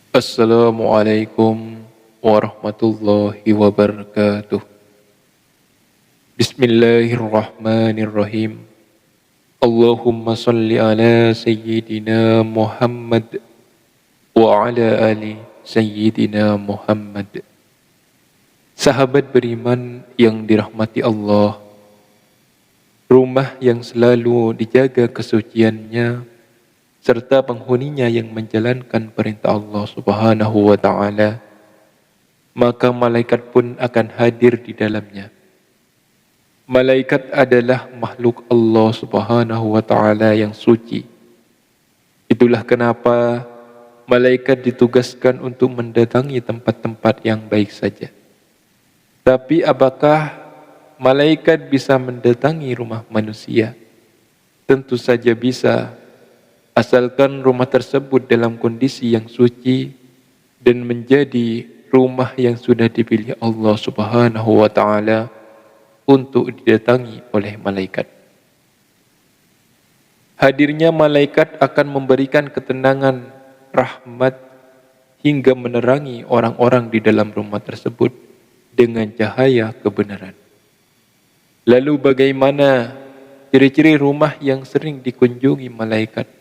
Assalamualaikum warahmatullahi wabarakatuh. Bismillahirrahmanirrahim. Allahumma salli ala Sayyidina Muhammad wa ala ali Sayyidina Muhammad. Sahabat beriman yang dirahmati Allah, rumah yang selalu dijaga kesuciannya serta penghuninya yang menjalankan perintah Allah Subhanahu wa taala, maka malaikat pun akan hadir di dalamnya. Malaikat adalah makhluk Allah Subhanahu wa taala yang suci. Itulah kenapa malaikat ditugaskan untuk mendatangi tempat-tempat yang baik saja. Tapi apakah malaikat bisa mendatangi rumah manusia? Tentu saja bisa, asalkan rumah tersebut dalam kondisi yang suci dan menjadi rumah yang sudah dipilih Allah Subhanahu wa taala untuk didatangi oleh malaikat. Hadirnya malaikat akan memberikan ketenangan, rahmat hingga menerangi orang-orang di dalam rumah tersebut dengan cahaya kebenaran. Lalu bagaimana ciri-ciri rumah yang sering dikunjungi malaikat?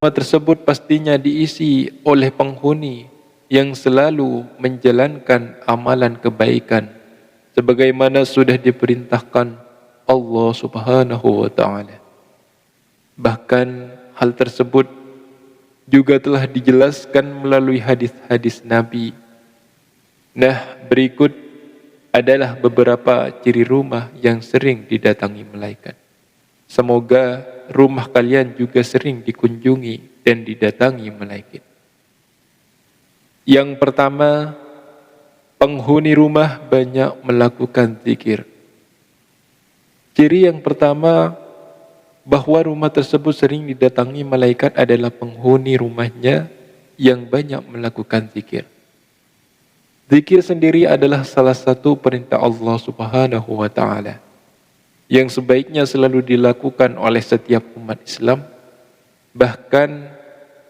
Rumah tersebut pastinya diisi oleh penghuni yang selalu menjalankan amalan kebaikan sebagaimana sudah diperintahkan Allah Subhanahu wa taala. Bahkan hal tersebut juga telah dijelaskan melalui hadis-hadis Nabi. Nah, berikut adalah beberapa ciri rumah yang sering didatangi malaikat. Semoga rumah kalian juga sering dikunjungi dan didatangi malaikat. Yang pertama, penghuni rumah banyak melakukan zikir. Ciri yang pertama bahwa rumah tersebut sering didatangi malaikat adalah penghuni rumahnya yang banyak melakukan zikir. Zikir sendiri adalah salah satu perintah Allah Subhanahu wa taala yang sebaiknya selalu dilakukan oleh setiap umat Islam. Bahkan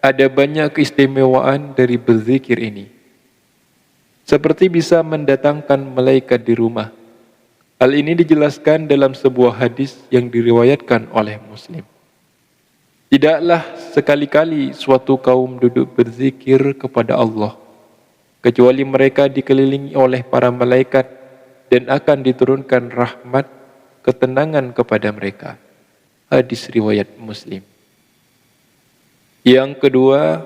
ada banyak keistimewaan dari berzikir ini, seperti bisa mendatangkan malaikat di rumah. Hal ini dijelaskan dalam sebuah hadis yang diriwayatkan oleh Muslim. Tidaklah sekali-kali suatu kaum duduk berzikir kepada Allah kecuali mereka dikelilingi oleh para malaikat dan akan diturunkan rahmat, ketenangan kepada mereka. Hadis riwayat Muslim. Yang kedua,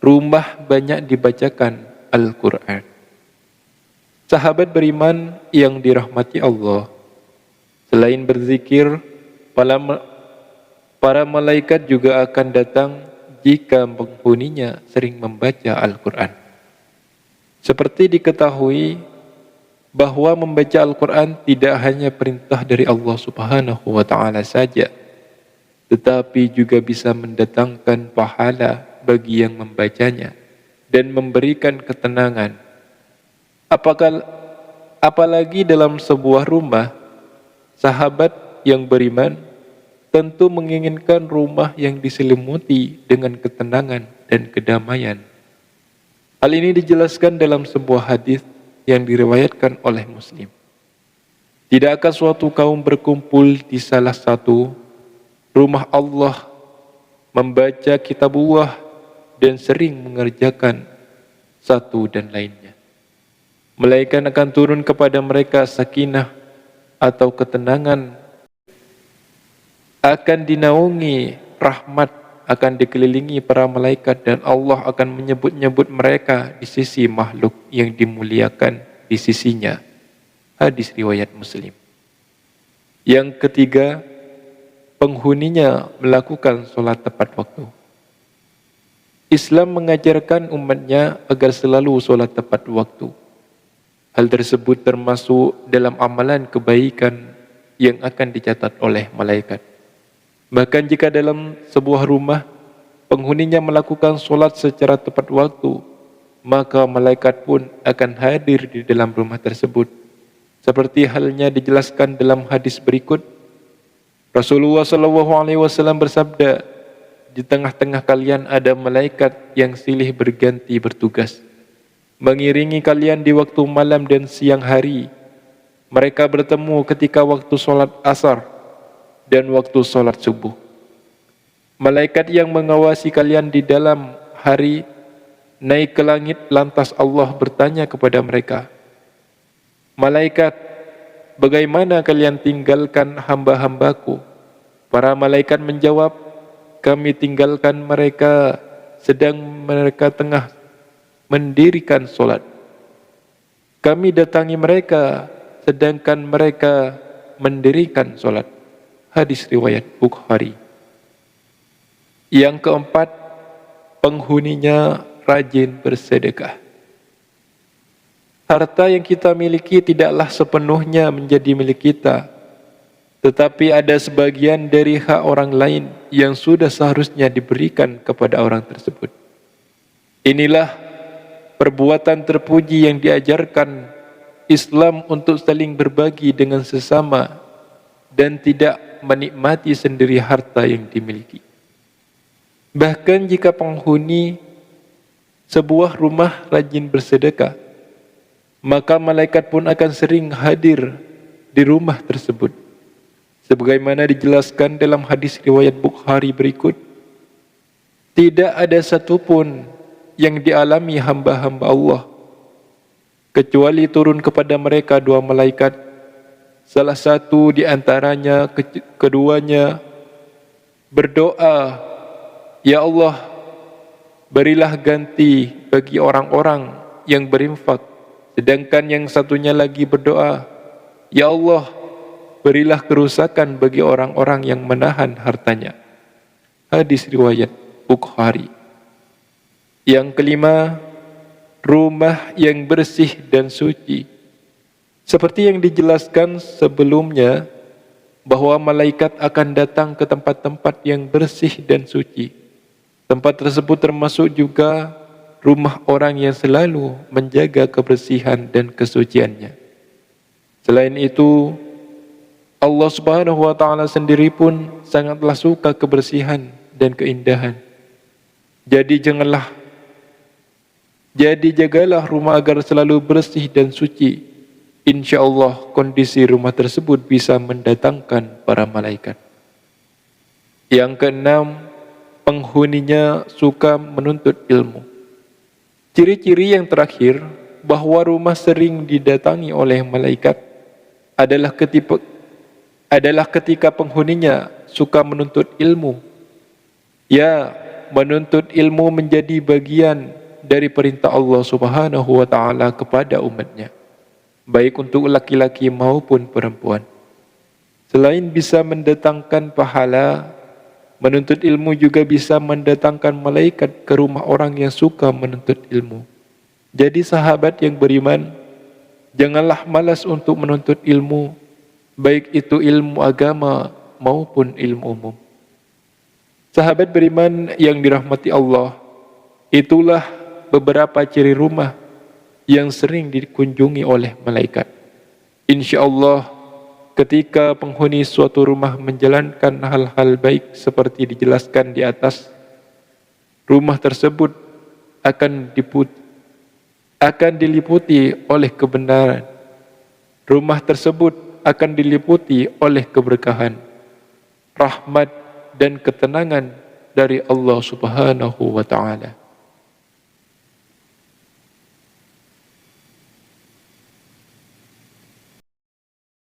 rumah banyak dibacakan Al-Quran. Sahabat beriman yang dirahmati Allah, selain berzikir, para malaikat juga akan datang jika penghuninya sering membaca Al-Quran. Seperti diketahui bahwa membaca Al-Quran tidak hanya perintah dari Allah Subhanahu wa taala saja, tetapi juga bisa mendatangkan pahala bagi yang membacanya dan memberikan ketenangan. Apalagi dalam sebuah rumah, sahabat yang beriman tentu menginginkan rumah yang diselimuti dengan ketenangan dan kedamaian. Hal ini dijelaskan dalam sebuah hadis yang diriwayatkan oleh Muslim. Tidakkah suatu kaum berkumpul di salah satu rumah Allah, membaca kitabullah dan sering mengerjakan satu dan lainnya. Malaikat akan turun kepada mereka sakinah atau ketenangan, akan dinaungi rahmat, akan dikelilingi para malaikat, dan Allah akan menyebut-nyebut mereka di sisi makhluk yang dimuliakan di sisinya. Hadis riwayat Muslim. Yang ketiga, penghuninya melakukan sholat tepat waktu. Islam mengajarkan umatnya agar selalu sholat tepat waktu. Hal tersebut termasuk dalam amalan kebaikan yang akan dicatat oleh malaikat. Bahkan jika dalam sebuah rumah penghuninya melakukan sholat secara tepat waktu, maka malaikat pun akan hadir di dalam rumah tersebut. Seperti halnya dijelaskan dalam hadis berikut, Rasulullah SAW bersabda, di tengah-tengah kalian ada malaikat yang silih berganti bertugas, mengiringi kalian di waktu malam dan siang hari. Mereka bertemu ketika waktu solat asar dan waktu solat subuh. Malaikat yang mengawasi kalian di dalam hari naik ke langit, lantas Allah bertanya kepada mereka, "Malaikat, bagaimana kalian tinggalkan hamba-hambaku?" Para malaikat menjawab, "Kami tinggalkan mereka sedang mereka tengah mendirikan solat. Kami datangi mereka sedangkan mereka mendirikan solat." Hadis riwayat Bukhari. Yang keempat, penghuninya rajin bersedekah. Harta yang kita miliki tidaklah sepenuhnya menjadi milik kita, tetapi ada sebagian dari hak orang lain yang sudah seharusnya diberikan kepada orang tersebut. Inilah perbuatan terpuji yang diajarkan Islam untuk saling berbagi dengan sesama dan tidak menikmati sendiri harta yang dimiliki. Bahkan jika penghuni sebuah rumah rajin bersedekah, maka malaikat pun akan sering hadir di rumah tersebut. Sebagaimana dijelaskan dalam hadis riwayat Bukhari berikut, tidak ada satupun yang dialami hamba-hamba Allah kecuali turun kepada mereka dua malaikat. Salah satu di antaranya keduanya berdoa, "Ya Allah, berilah ganti bagi orang-orang yang berinfak." Sedangkan yang satunya lagi berdoa, "Ya Allah, berilah kerusakan bagi orang-orang yang menahan hartanya." Hadis riwayat Bukhari. Yang kelima, rumah yang bersih dan suci. Seperti yang dijelaskan sebelumnya, bahwa malaikat akan datang ke tempat-tempat yang bersih dan suci. Tempat tersebut termasuk juga rumah orang yang selalu menjaga kebersihan dan kesuciannya. Selain itu, Allah Subhanahu wa taala sendiri pun sangatlah suka kebersihan dan keindahan. Jadi jagalah rumah agar selalu bersih dan suci. Insya Allah kondisi rumah tersebut bisa mendatangkan para malaikat. Yang keenam, penghuninya suka menuntut ilmu. Ciri-ciri yang terakhir bahwa rumah sering didatangi oleh malaikat adalah ketika penghuninya suka menuntut ilmu. Ya, menuntut ilmu menjadi bagian dari perintah Allah Subhanahu wa taala kepada umatnya, baik untuk laki-laki maupun perempuan. Selain bisa mendatangkan pahala, menuntut ilmu juga bisa mendatangkan malaikat ke rumah orang yang suka menuntut ilmu. Jadi sahabat yang beriman, janganlah malas untuk menuntut ilmu, baik itu ilmu agama maupun ilmu umum. Sahabat beriman yang dirahmati Allah, itulah beberapa ciri rumah yang sering dikunjungi oleh malaikat. Insya Allah, ketika penghuni suatu rumah menjalankan hal-hal baik seperti dijelaskan di atas, rumah tersebut akan diliputi oleh kebenaran. Rumah tersebut akan diliputi oleh keberkahan, rahmat dan ketenangan dari Allah Subhanahu wa taala.